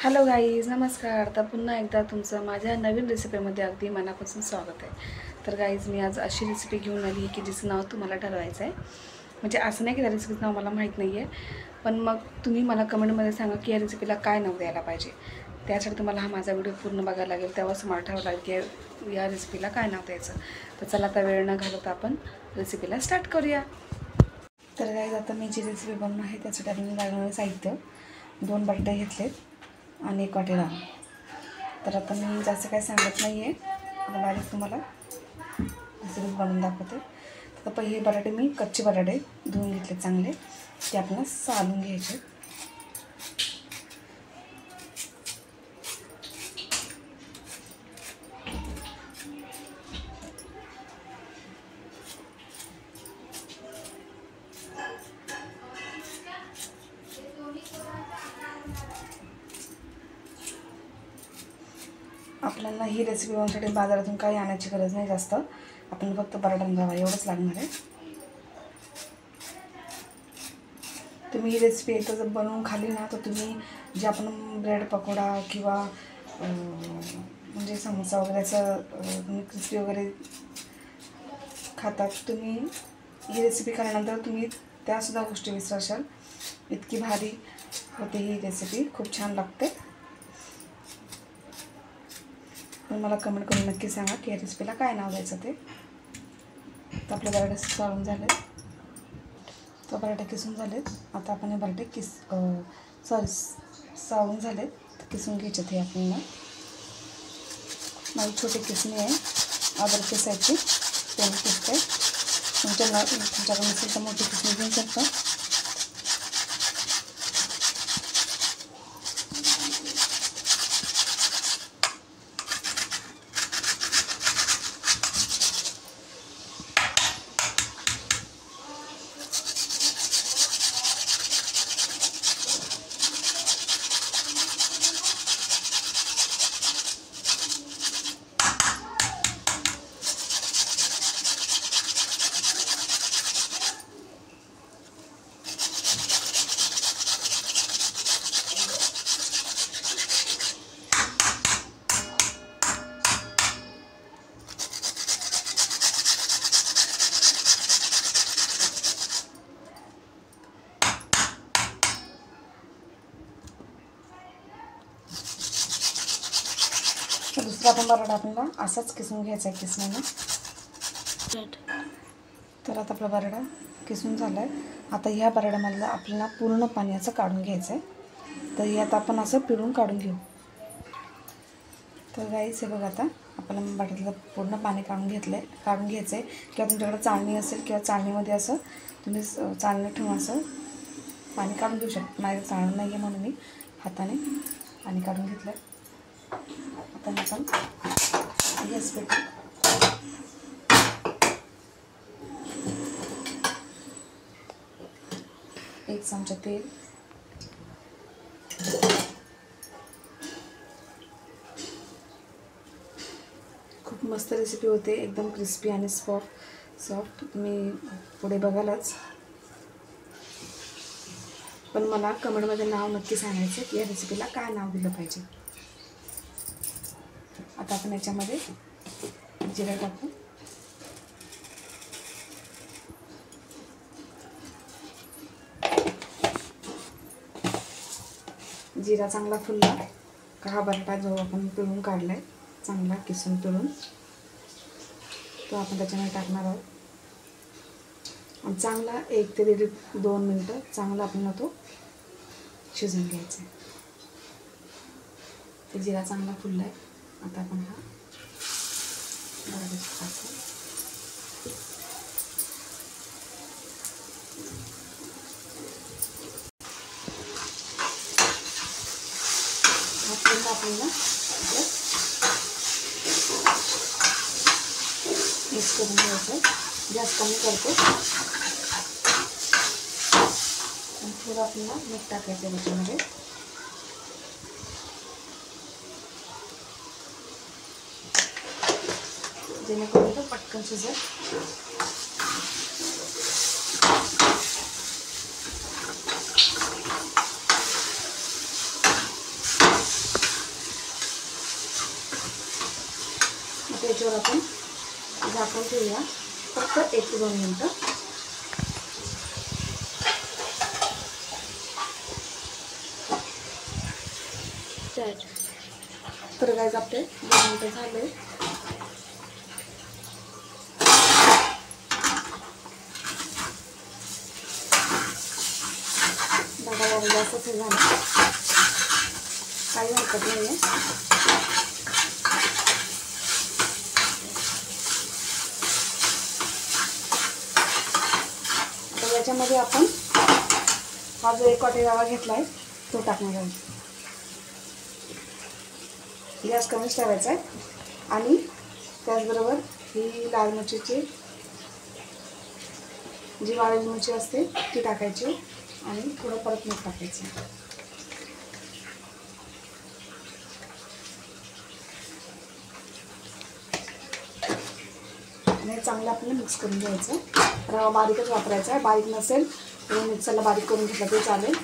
Hello guys, नमस्कार. तर पुन्हा एकदा तुमचं माझ्या नवीन रेसिपीमध्ये अगदी मनापासून स्वागत आहे. तर गाईज, मी आज अशी रेसिपी घेऊन आली की जिचं नाव तुम्हाला ठरवायचं आहे. म्हणजे असं नाही की त्या रेसिपीचं नाव मला माहीत नाही आहे, पण मग तुम्ही मला कमेंटमध्ये सांगा की या रेसिपीला काय नाव द्यायला पाहिजे. त्यासाठी तुम्हाला हा माझा व्हिडिओ पूर्ण बघायला लागेल, तेव्हाच मला ठरवावं लागेल की या रेसिपीला काय नाव द्यायचं. तर चला, आता वेळ न घालवता आपण रेसिपीला स्टार्ट करूया. तर गाईज, आता मी जी रेसिपी बनवणार आहे त्यासाठी आपण लागणारे साहित्य 2 बटाटे घेतलेत आणि 1 वाटी डाळ. तर आता मी जास्त काही सांगत नाही आहे, आता डायरेक्ट तुम्हाला रेसिपी बनवून दाखवते. तर पहिले बटाटे मी कच्चे बटाटे धुवून घेतले चांगले, ते आपल्याला सालून घ्यायचे. आपल्याला ही रेसिपी बनवण्यासाठी बाजारातून काही आणायची गरज नाही जास्त, आपण फक्त बटाटा रवा एवढंच लागणार आहे. तुम्ही ही रेसिपी एकदा जर बनवून खाल्ली ना, तर तुम्ही जे आपण ब्रेड पकोडा किंवा म्हणजे समोसा वगैरेचं क्रिस्पी वगैरे खातात, तुम्ही ही रेसिपी खाल्ल्यानंतर तुम्ही त्यासुद्धा गोष्टी विसरशाल. इतकी भारी होते ही रेसिपी, खूप छान लागते. पण मला कमेंट करून नक्की सांगा की या रेसिपीला काय नाव द्यायचं ते. तर आपले बटाटे साळून झाले, तर बटाटे किसून झालेत. आता आपण हे बटाटे साळून झालेत, तर किसून घ्यायचे. ते आपल्याला माझी छोटी किसणी आहे, अदर किसायची त्याने किसते. तुमच्याकडे नसेल तर मोठी किसणी घेऊ शकता. तर दुसरा पण बटाटा आपल्याला असाच किसून घ्यायचा आहे किसणीने. तर आता आपला बटाटा किसून झाला आहे. आता ह्या बटाट्यामधलं आपल्याला पूर्ण पाणी असं काढून घ्यायचं आहे. तर यात आपण असं पिळून काढून घेऊ. तर गाईस, हे बघा, आता आपल्याला बटाट्यातलं पूर्ण पाणी काढून घ्यायचं आहे. किंवा तुमच्याकडे चाळणी असेल किंवा चाळणीमध्ये असं तुम्ही चाळणी ठेवून असं पाणी काढून घेऊ शकता. माझ्या चाळण नाही आहे म्हणून मी हाताने पाणी काढून घेतलं. आता आपण गॅस पेटवू. 1 चमचा तेल, खूप मस्त रेसिपी होते, एकदम क्रिस्पी आणि सॉफ्ट. तुम्ही पुढे बघालच. पण मला कमेंटमध्ये नाव नक्की सांगायचं की या रेसिपीला काय नाव दिलं पाहिजे. आता आपण याच्यामध्ये जिरा टाकू. जिरा चांगला फुलला का हा बटाटा जो आपण पिळून काढला आहे, चांगला किसून पिळून, तो आपण त्याच्यामध्ये टाकणार आहोत. आणि चांगला 1 ते 2 मिनटं चांगला आपल्याला तो शिजवून घ्यायचा आहे. ते जिरा चांगला फुलला आहे. आता आपण हा बटाटा टाकू. आपल्याला मिक्स करून घ्यायचं. गॅस कमी करतो आणि थोडं आपल्याला मीठ टाकायचं त्याच्यामध्ये. जेणेकरून तो पटकन शिजेल. त्याच्यावर आपण झाकून ठेवूया फक्त 1 ते 2 मिनटं. तर गाईज आपले 2 मिनटं झाले. बघा जास्तच हे झालं, काही हरकत नाही आहे. तर याच्यामध्ये आपण हा जो 1 वाटी रवा घेतला आहे तो टाकणार आहे. गॅस कमीच ठेवायचा आहे. आणि त्याचबरोबर ही लाल मिरचीची जी वाळलेली मिरची असते ती टाकायची आणि थोडं परत मीठ टाकायचं. आणि चांगलं आपल्याला मिक्स करून घ्यायचं. रवा बारीकच वापरायचा आहे, बारीक नसेल तर मिक्सरला बारीक करून घेतलं तरी चालेल.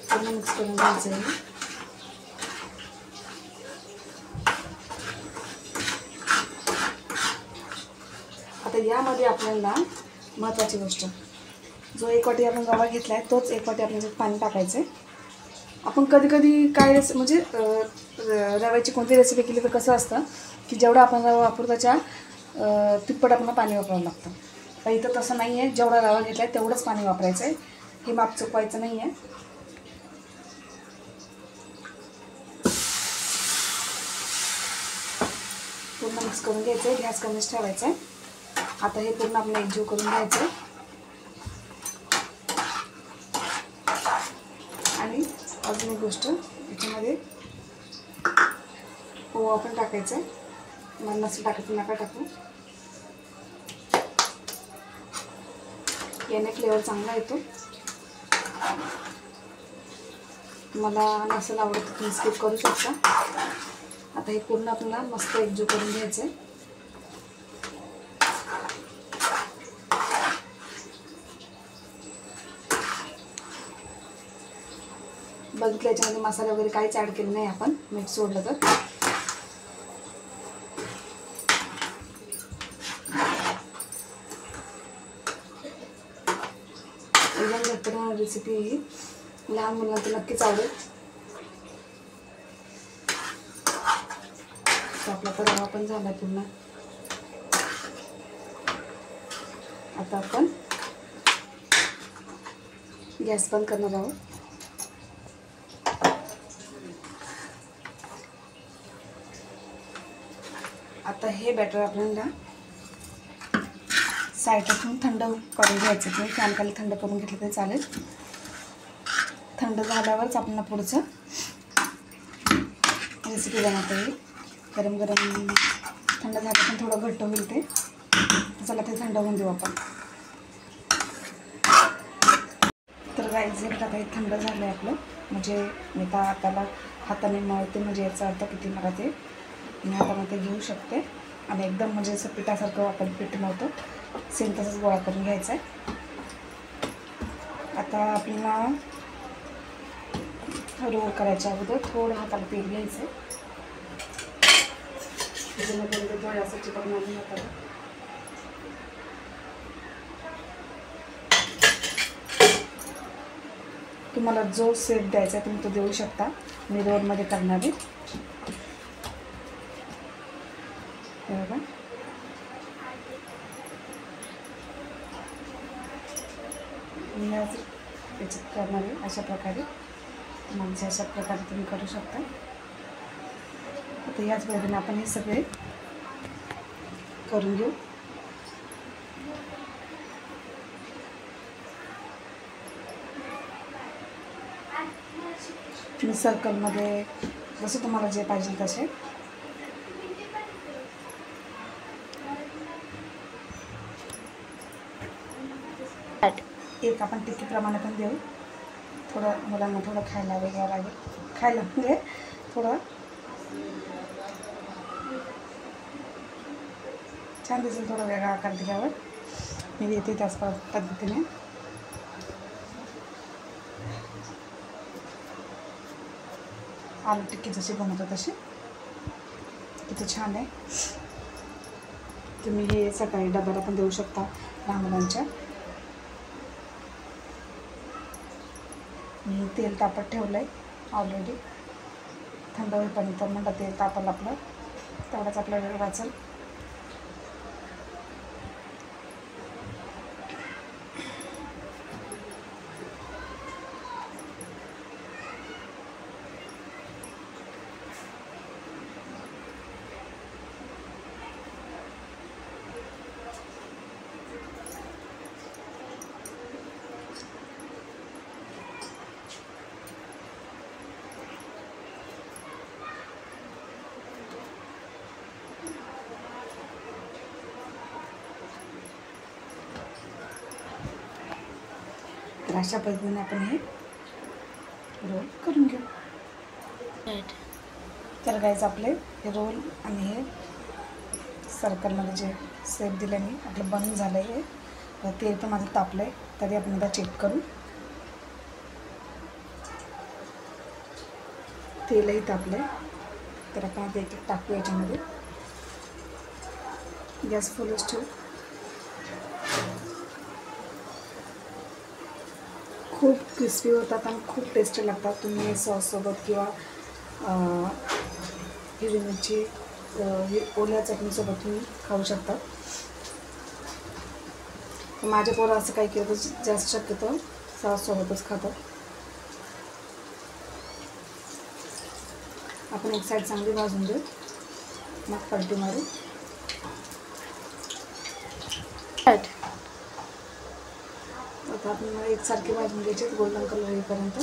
पूर्ण मिक्स करून घ्यायचं आहे. आता यामध्ये आपल्याला महत्त्वाची गोष्ट, जो 1 वाटी आपण रवा घेतला आहे तोच 1 वाटी आपल्याला पाणी टाकायचं आहे. आपण कधी कधी काय म्हणजे रव्याची कोणती रेसिपी केली तर कसं असतं की जेवढा आपण रवा वापरतो त्याच्या तिप्पट आपल्याला पाणी वापरावं लागतं. तर इथं तसं नाही आहे, जेवढा रवा घेतला आहे तेवढंच पाणी वापरायचं आहे. हे माप चुकवायचं नाही आहे. पूर्ण मिक्स करून घ्यायचं आहे, गॅस कमीच ठेवायचा आहे. आता हे पूर्ण आपल्याला एकजीव करून घ्यायचं आहे. आणि अजून एक गोष्ट, याच्यामध्ये ओवा पण टाकायचं आहे. मला नसेल टाकायचं नका टाकू, याने फ्लेवर चांगला येतो. मला नसेल आवडत तुम्ही स्किप करू शकता. आता हे पूर्ण आपल्याला मस्त एकजीव करून घ्यायचं आहे. बघितलं याच्यामध्ये मसाला वगैरे काहीच ॲड केलं नाही आपण, मीठ सोडलं तर. एकदम झटपट रेसिपी ही, लहान मुलांना तर नक्कीच आवडेल. आपला तर रवा पण झाला पूर्ण. आता आपण गॅस बंद करणार आहोत. आता हे बॅटर आपल्याला साईडला थंड करून घ्यायचं. तुम्ही फॅन खाली थंड करून घेतलं तरी चालेल. थंड झाल्यावरच आपल्याला पुढचं रेसिपी बनवता येईल. गरम गरम थंड झालं पण थोडं घट्ट होईल ते. चला ते थंड होऊन देऊ आपण. तर गाईज आता हे थंड झालं आहे आपलं, म्हणजे मी तर हाताला हाताने मळते, म्हणजे याचा अर्थ किती मला ते मी हातामध्ये घेऊ शकते. आणि एकदम म्हणजे असं पिठासारखं आपण पीठ मळतो सेम तसंच गोळा करून घ्यायचा आहे. आता आपल्याला रोल करायच्या अगोदर थोडं हाताला तेल घ्यायचं आहे. त्याच्यामध्ये थोडं असं चिकटून आणून हाताला. तुम्हाला जो शेप द्यायचा आहे तुम्ही तो देऊ शकता. मी रोलमध्ये करणार आहे. बघा मी आज त्याच्यात करणार आहे अशा प्रकारे. म्हणजे अशा प्रकारे तुम्ही करू शकता. आता याच पद्धतीने आपण हे सगळे करून घेऊ. तुम्ही सर्कलमध्ये जसं तुम्हाला जे पाहिजे तसे एक आपण टिक्कीप्रमाणे पण देऊ. थोडं मुलांना थोडं खायला वेगळं लागेल, खायला म्हणजे थोडं छान दिसेल. थोडा वेगळा आकार दिल्यावर मी देते त्याच पद्धतीने. आलू टिक्की जशी बनवतो तशी. किती छान आहे. तुम्ही हे सकाळी डब्याला पण देऊ शकता लहान मुलांच्या. मी तेल तापत ठेवलं आहे ऑलरेडी. थंड होईपर्यंत म्हणलं तेल तापलं आपलं, तेवढाच आपला वेळ वाचेल. तर अशा पद्धतीने आपण हे रोल करून घेऊ. तर गाईज आपले हे रोल आणि हे सर्कलमध्ये जे शेप दिले मी आपलं बनून झालं आहे. तेल पण माझं तापलं आहे, तरी आपण एकदा चेक करू. तेलही तापलं आहे, तर आपण आता एक एक टाकू याच्यामध्ये. गॅस फुलच ठेवू. खूप क्रिस्पी होतात आणि खूप टेस्टी लागतात. तुम्ही सॉससोबत किंवा हिरवी मिरची ओल्या चटणीसोबत तुम्ही खाऊ शकता. माझ्या पोरं असं काही केलं तर जास्त शक्यतो सॉससोबतच खातात. आपण एक साईड चांगली भाजून देऊ, मग पलटी मारू. आता आपण एकसारखे भाजून घ्यायचे गोल्डन कलर येईपर्यंत.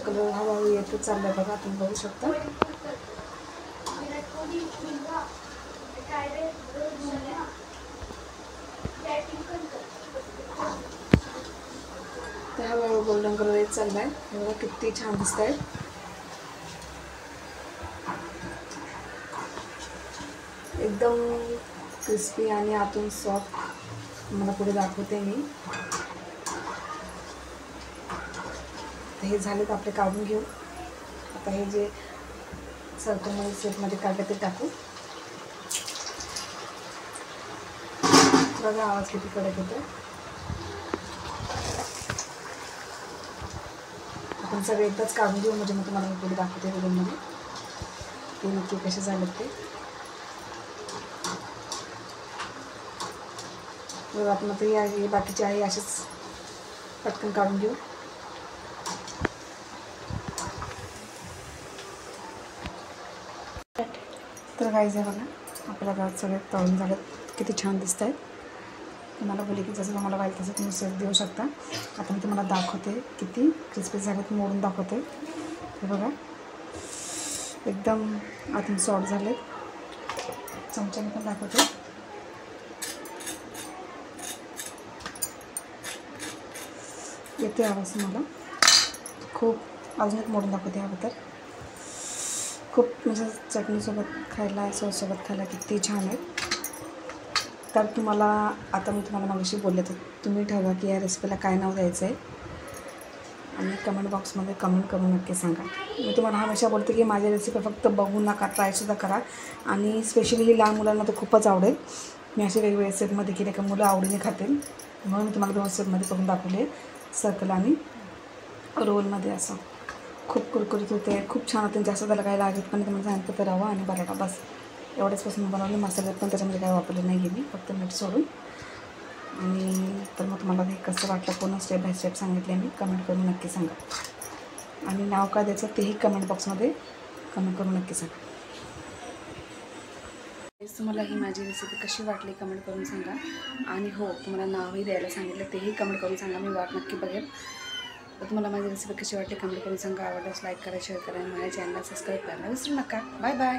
कलर हळूहळू येतच चाललाय बघा, आपण बघू शकता. तर हळूहळू गोल्डन कलर येत चाललाय. बघा किती छान दिसत आहे. एकदम क्रिस्पी आणि आतून सॉफ्ट मला पुढे दाखवते मी. हे झाले तर आपले काढून घेऊ. आता हे जे सर्कलमध्ये शेपमध्ये काढले ते टाकू. बघा आवाज किती कडक होतो. आपण सगळे एकदाच काढून घेऊ, म्हणजे मग तुम्हाला मी पुढे दाखवते व्हिडिओमध्ये ते नक्की कसे झालेत ते. बघा आपण आता हे बाकीचे आहे असेच पटकन काढून घेऊ. तर गाईज आहे बघा, आपल्याला सगळे तळून झाले. किती छान दिसत आहेत. तुम्हाला बोलले की जसं तुम्हाला पाहिजे तसं तुम्ही शेप देऊ शकता. आता मी तुम्हाला दाखवते किती क्रिस्पी झालेत, मोडून दाखवते. हे बघा एकदम आतून सॉफ्ट झालेत. चमच्याने पण दाखवते. येते आवाज मला. खूप अजून एक मोडून दाखवते याबद्दल. खूप म्हणजे चटणीसोबत खायला, सॉससोबत खायला किती छान आहे. तर तुम्हाला आता मी तुम्हाला मागाशी बोलले तर तुम्ही ठरवा की या रेसिपीला काय नाव द्यायचं आहे आणि कमेंट बॉक्समध्ये कमेंट करून नक्की सांगा. मी तुम्हाला हमेशा बोलते की माझी रेसिपी फक्त बघू नका, ट्रायसुद्धा करा. आणि स्पेशली ही लहान मुलांना तर खूपच आवडेल. मी असे वेगवेगळे सेटमध्ये केले का मुलं आवडीने खातील, म्हणून मी तुम्हाला 2 सेटमध्ये करून दाखवले. सर्कल आणि रोलमध्ये असं खूप कुरकुरीत होते, खूप छान होते. जास्त त्याला काही लागत पण तुम्हाला सांगितलं तर रवा आणि बटाटा बस एवढ्याचपासून बनवले. मसाले पण त्याच्यामध्ये काय वापरले नाही आहे मी, फक्त मीठ सोडून. आणि तर मग तुम्हाला हे कसं वाटलं पूर्ण स्टेप बाय स्टेप सांगितले मी. कमेंट करून नक्की सांगा. आणि नाव काय द्यायचं तेही कमेंट बॉक्समध्ये कमेंट करून नक्की सांगा. तुम्हाला ही माझी रेसिपी कशी वाटली कमेंट करून सांगा. आणि हो, तुम्हाला नावही द्यायला सांगितलं तेही कमेंट करून सांगा. मी वाट नक्की बघेल. तर तुम्हाला माझी रेसिपी कशी वाटली कमेंट करून सांगा. आवडल्यास लाईक करा, शेअर करा आणि माझ्या चॅनलला सबस्क्राईब करायला विसरू नका. Bye bye.